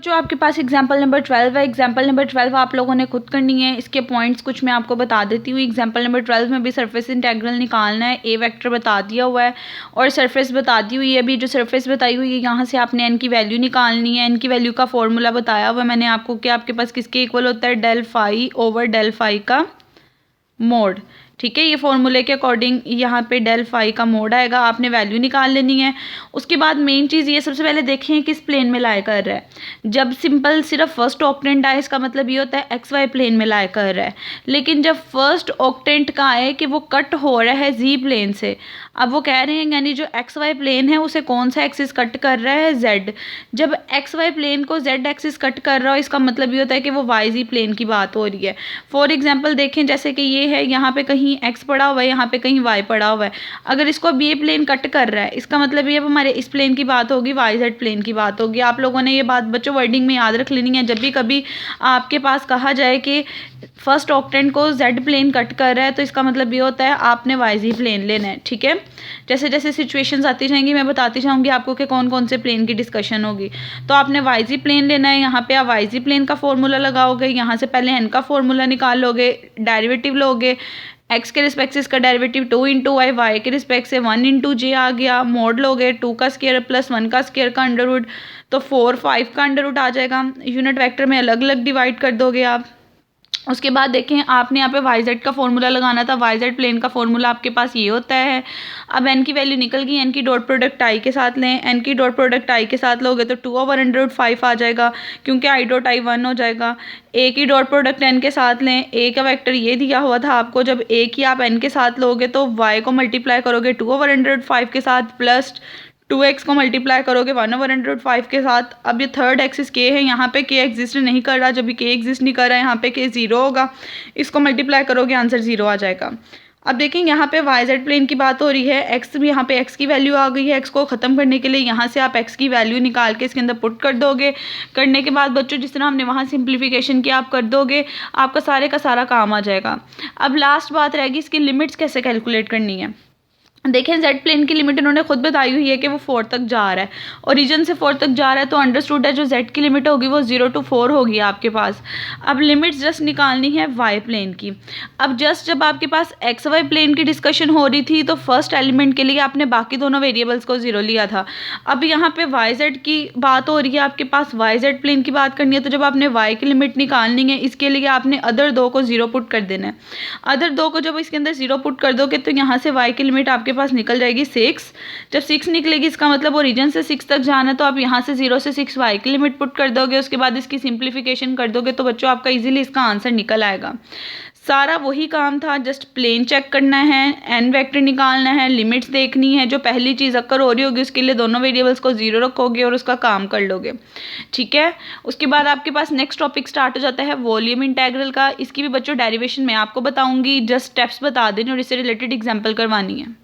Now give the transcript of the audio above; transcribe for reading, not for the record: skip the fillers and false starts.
जो आपके पास example number 12 है, एग्जाम्पल नंबर 12 आप लोगों ने खुद करनी है। इसके पॉइंट्स कुछ मैं आपको बता देती हूँ। एग्जाम्पल नंबर 12 में भी सरफेस इंटेग्रल निकालना है। ए वेक्टर बता दिया हुआ है और सरफेस बता दी हुई है। अभी जो सरफेस बताई हुई है यहाँ से आपने एन की वैल्यू निकालनी है। एन की वैल्यू का फॉर्मूला बताया हुआ है मैंने आपको कि आपके पास किसके इक्वल होता है, del phi over del phi का मोड। ठीक है, ये फॉर्मूले के अकॉर्डिंग यहाँ पे डेल फाई का मोड आएगा। आपने वैल्यू निकाल लेनी है। उसके बाद मेन चीज़ ये सबसे पहले देखें किस प्लेन में लाई कर रहा है। जब सिंपल सिर्फ फर्स्ट ऑक्टेंट आए इसका मतलब ये होता है एक्स वाई प्लेन में लाई कर रहा है। लेकिन जब फर्स्ट ऑक्टेंट का आए कि वो कट हो रहा है जी प्लेन से, अब वो कह रहे हैं यानी जो एक्स वाई प्लेन है उसे कौन सा एक्सिस कट कर रहा है, जेड। जब एक्स वाई प्लेन को जेड एक्सिस कट कर रहा हो इसका मतलब ये होता है कि वो वाई जी प्लेन की बात हो रही है। फॉर एग्जाम्पल देखें जैसे कि ये है, यहाँ पे कहीं एक्स पड़ा हुआ है, यहाँ पे कहीं वाई पड़ा हुआ है। अगर इसको अब ये प्लेन कट कर रहा है इसका मतलब ये अब हमारे इस प्लेन की बात होगी, वाई जेड प्लेन की बात होगी। आप लोगों ने ये बात बच्चों वर्डिंग में याद रख लेनी है। जब भी कभी आपके पास कहा जाए कि फर्स्ट ऑक्टेंट को जेड प्लेन कट कर रहा है तो इसका मतलब ये होता है आपने वाई जी प्लेन लेना है। ठीक है, जैसे जैसे सिचुएशंस आती जाएंगी मैं बताती जाऊंगी आपको कि कौन कौन से प्लेन की डिस्कशन होगी। तो आपने वाई जी प्लेन लेना है। यहाँ पे आप वाई जी प्लेन का फॉर्मूला लगाओगे, यहाँ से पहले एन का फॉर्मूला निकाल लोगे, डेरिवेटिव लोगे। एक्स के रिस्पेक्ट से इसका डेरिवेटिव 2 इंटू वाई, वाई के रिस्पेक्ट से 1 इंटू जे आ गया, मोड लोगे 2 का स्क्वायर प्लस 1 का स्क्वायर का अंडर रूट, तो 4 5 का अंडर रूट आ जाएगा। यूनिट वेक्टर में अलग अलग डिवाइड कर दोगे आप। उसके बाद देखें आपने यहाँ पे वाई जेड का फॉर्मूला लगाना था। वाई जेड प्लेन का फॉर्मूला आपके पास ये होता है। अब एन की वैल्यू निकल गई, एन की डॉट प्रोडक्ट आई के साथ लें। एन की डॉट प्रोडक्ट आई के साथ लोगे तो 2 ओवर अंडर रूट 5 आ जाएगा क्योंकि आई डॉट आई 1 हो जाएगा। ए की डॉट प्रोडक्ट एन के साथ लें। ए का वेक्टर ये दिया हुआ था आपको, जब ए की आप एन के साथ लोगे तो वाई को मल्टीप्लाई करोगे 2 ओवर अंडर रूट 5 के साथ प्लस 2x को मल्टीप्लाई करोगे 1 ओवर अंडर रूट 5 के साथ। अब ये थर्ड एक्सिस k है, यहाँ पे k एग्जिस्ट नहीं कर रहा। जब भी k एग्जिस्ट नहीं कर रहा है यहाँ पे k 0 होगा, इसको मल्टीप्लाई करोगे आंसर 0 आ जाएगा। अब देखें यहाँ पे वाई जेड प्लेन की बात हो रही है। x भी यहाँ पे x की वैल्यू आ गई है। x को ख़त्म करने के लिए यहाँ से आप x की वैल्यू निकाल के इसके अंदर पुट कर दोगे। करने के बाद बच्चों जिस तरह हमने वहाँ सिंप्लीफिकेशन किया आप कर दोगे, आपका सारे का सारा काम आ जाएगा। अब लास्ट बात रहेगी इसकी लिमिट्स कैसे कैलकुलेट करनी है। देखें जेड प्लेन की लिमिट इन्होंने खुद बताई हुई है कि वो 4 तक जा रहा है, ओरिजिन से 4 तक जा रहा है, तो अंडरस्टूड है जो जेड की लिमिट होगी वो 0 to 4 होगी आपके पास। अब लिमिट जस्ट निकालनी है वाई प्लेन की। अब जस्ट जब आपके पास एक्स वाई प्लेन की डिस्कशन हो रही थी तो फर्स्ट एलिमेंट के लिए आपने बाकी दोनों वेरिएबल्स को 0 लिया था। अब यहाँ पे वाई जेड की बात हो रही है, आपके पास वाई जेड प्लेन की बात करनी है, तो जब आपने वाई की लिमिट निकालनी है इसके लिए आपने अदर 2 को 0 पुट कर देना है। अदर 2 को जब इसके अंदर 0 पुट कर दोगे तो यहाँ से वाई की लिमिट आपके पास निकल जाएगी 6। जब 6 निकलेगी इसका मतलब ओरिजिन से 6 तक जाना है, तो आप यहाँ से 0 से 6 वाई की लिमिट पुट कर दोगे। उसके बाद इसकी सिंप्लीफिकेशन कर दोगे तो बच्चों आपका इजीली इसका आंसर निकल आएगा। सारा वही काम था, जस्ट प्लेन चेक करना है, एन वेक्टर निकालना है, लिमिट्स देखनी है। जो पहली चीज़ अक्कर हो रही होगी उसके लिए दोनों वेरिएबल्स को 0 रखोगे और उसका काम कर लोगे। ठीक है, उसके बाद आपके पास नेक्स्ट टॉपिक स्टार्ट हो जाता है वॉल्यूम इंटेग्रल का। इसकी भी बच्चों डेरिवेशन मैं आपको बताऊंगी, जस्ट स्टेप्स बता देनी और इससे रिलेटेड एग्जाम्पल करवानी है।